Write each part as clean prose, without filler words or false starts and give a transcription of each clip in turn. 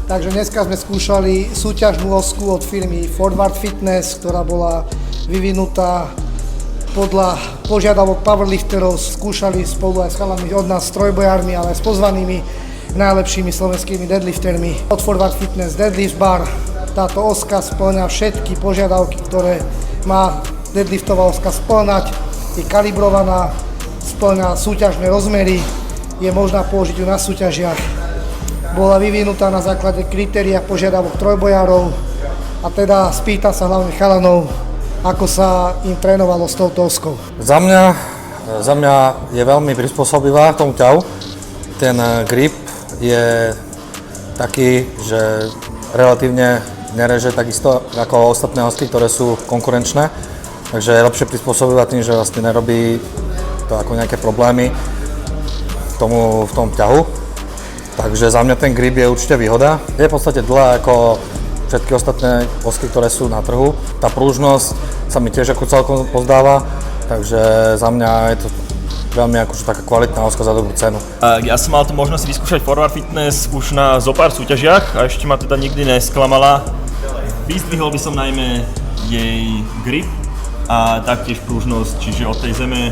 Takže dneska sme skúšali súťažnú osku od firmy Forward Fitness, ktorá bola vyvinutá podľa požiadavok powerlifterov. Skúšali spolu aj s chalami od nás, s trojbojármi, ale aj s pozvanými najlepšími slovenskými deadliftermi. Od Forward Fitness Deadlift Bar. Táto oska spĺňa všetky požiadavky, ktoré má deadliftová oska spĺňať. Je kalibrovaná, spĺňa súťažné rozmery, je možná použiť ju na súťažiach. Bola vyvinutá na základe kritérií a požiadavok trojbojárov a teda spýtam sa hlavne chalanov, ako sa im trénovalo s touto oskou. Za mňa je veľmi prispôsobivá k tomu ťahu. Ten grip je taký, že relatívne nereže takisto ako ostatné osky, ktoré sú konkurenčné. Takže je lepšie prispôsobivá tým, že vlastne nerobí to ako nejaké problémy v tom ťahu. Takže za mňa ten grip je určite výhoda. Je v podstate dlhá ako všetky ostatné osky, ktoré sú na trhu. Tá pružnosť sa mi tiež ako celkom pozdáva, takže za mňa je to veľmi akože taká kvalitná oska za dobrú cenu. Ja som mal tu možnosť vyskúšať Forward Fitness už na zopár súťažiach a ešte ma teda nikdy nesklamala. Vyzdvihol by som najmä jej grip a taktiež pružnosť, čiže od tej zeme,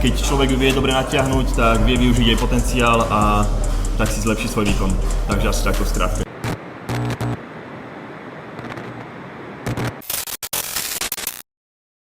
keď človek ju vie dobre natiahnuť, tak vie využiť jej potenciál a tak si zlepší svoj výkon. Takže asi takto v skratke.